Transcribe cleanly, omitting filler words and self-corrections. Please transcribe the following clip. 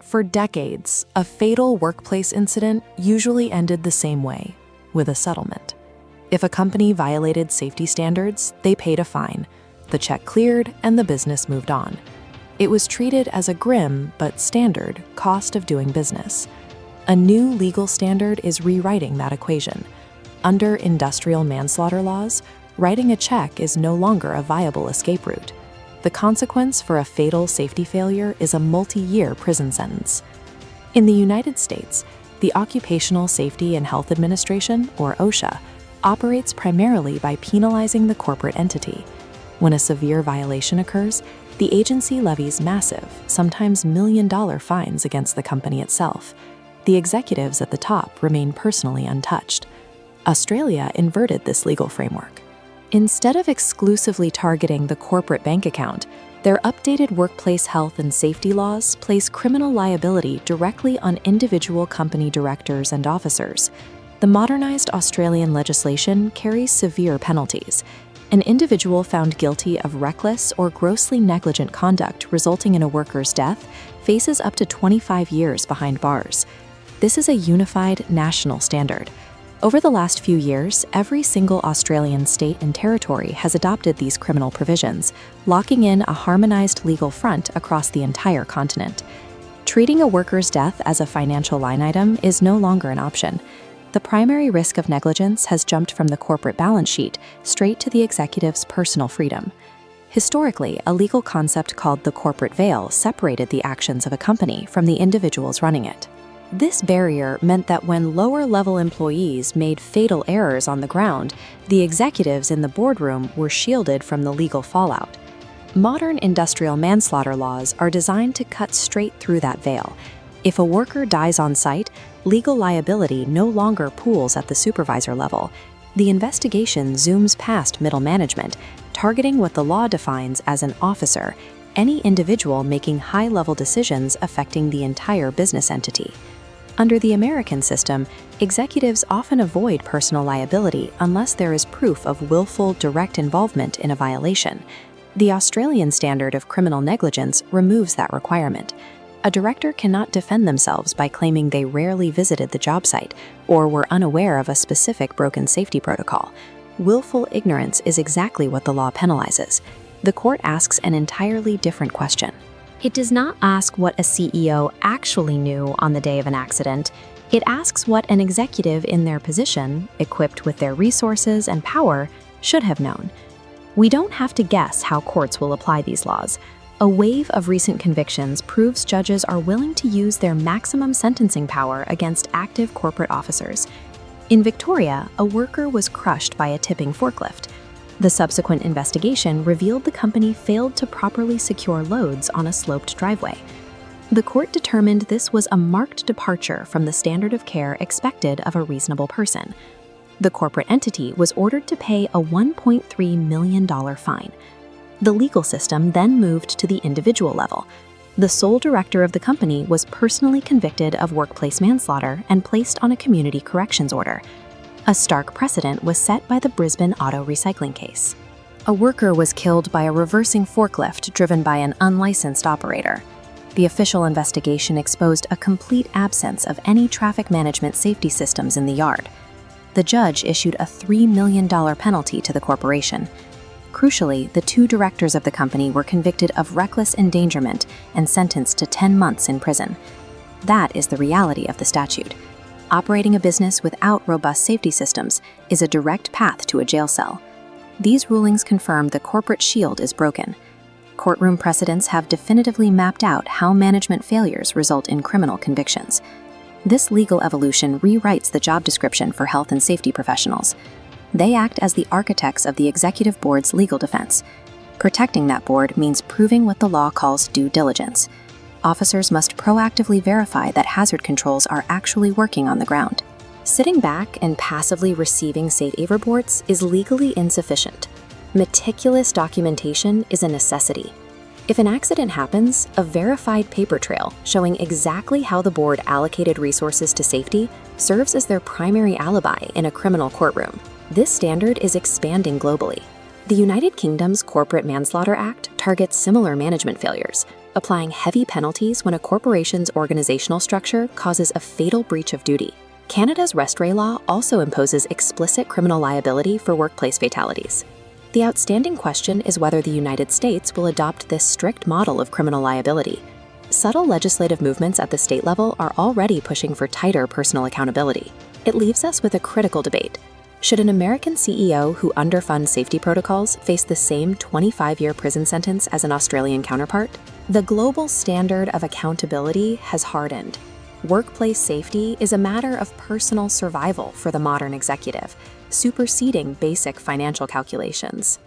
For decades, a fatal workplace incident usually ended the same way, with a settlement. If a company violated safety standards, they paid a fine, the check cleared, and the business moved on. It was treated as a grim but standard cost of doing business. A new legal standard is rewriting that equation. Under industrial manslaughter laws, writing a check is no longer a viable escape route. The consequence for a fatal safety failure is a multi-year prison sentence. In the United States, the Occupational Safety and Health Administration, or OSHA, operates primarily by penalizing the corporate entity. When a severe violation occurs, the agency levies massive, sometimes million-dollar fines against the company itself. The executives at the top remain personally untouched. Australia inverted this legal framework. Instead of exclusively targeting the corporate bank account, their updated workplace health and safety laws place criminal liability directly on individual company directors and officers. The modernized Australian legislation carries severe penalties. An individual found guilty of reckless or grossly negligent conduct resulting in a worker's death faces up to 25 years behind bars. This is a unified national standard. Over the last few years, every single Australian state and territory has adopted these criminal provisions, locking in a harmonized legal front across the entire continent. Treating a worker's death as a financial line item is no longer an option. The primary risk of negligence has jumped from the corporate balance sheet straight to the executive's personal freedom. Historically, a legal concept called the corporate veil separated the actions of a company from the individuals running it. This barrier meant that when lower-level employees made fatal errors on the ground, the executives in the boardroom were shielded from the legal fallout. Modern industrial manslaughter laws are designed to cut straight through that veil. If a worker dies on site, legal liability no longer pools at the supervisor level. The investigation zooms past middle management, targeting what the law defines as an officer, any individual making high-level decisions affecting the entire business entity. Under the American system, executives often avoid personal liability unless there is proof of willful, direct involvement in a violation. The Australian standard of criminal negligence removes that requirement. A director cannot defend themselves by claiming they rarely visited the job site or were unaware of a specific broken safety protocol. Willful ignorance is exactly what the law penalizes. The court asks an entirely different question. It does not ask what a CEO actually knew on the day of an accident. It asks what an executive in their position, equipped with their resources and power, should have known. We don't have to guess how courts will apply these laws. A wave of recent convictions proves judges are willing to use their maximum sentencing power against active corporate officers. In Victoria, a worker was crushed by a tipping forklift. The subsequent investigation revealed the company failed to properly secure loads on a sloped driveway. The court determined this was a marked departure from the standard of care expected of a reasonable person. The corporate entity was ordered to pay a $1.3 million fine. The legal system then moved to the individual level. The sole director of the company was personally convicted of workplace manslaughter and placed on a community corrections order. A stark precedent was set by the Brisbane auto recycling case. A worker was killed by a reversing forklift driven by an unlicensed operator. The official investigation exposed a complete absence of any traffic management safety systems in the yard. The judge issued a $3 million penalty to the corporation. Crucially, the two directors of the company were convicted of reckless endangerment and sentenced to 10 months in prison. That is the reality of the statute. Operating a business without robust safety systems is a direct path to a jail cell. These rulings confirm the corporate shield is broken. Courtroom precedents have definitively mapped out how management failures result in criminal convictions. This legal evolution rewrites the job description for health and safety professionals. They act as the architects of the executive board's legal defense. Protecting that board means proving what the law calls due diligence. Officers must proactively verify that hazard controls are actually working on the ground. Sitting back and passively receiving safe reports is legally insufficient. Meticulous documentation is a necessity. If an accident happens, a verified paper trail showing exactly how the board allocated resources to safety serves as their primary alibi in a criminal courtroom. This standard is expanding globally. The United Kingdom's Corporate Manslaughter Act targets similar management failures. applying heavy penalties when a corporation's organizational structure causes a fatal breach of duty. Canada's Westray law also imposes explicit criminal liability for workplace fatalities. The outstanding question is whether the United States will adopt this strict model of criminal liability. Subtle legislative movements at the state level are already pushing for tighter personal accountability. It leaves us with a critical debate. Should an American CEO who underfunds safety protocols face the same 25-year prison sentence as an Australian counterpart? The global standard of accountability has hardened. Workplace safety is a matter of personal survival for the modern executive, superseding basic financial calculations.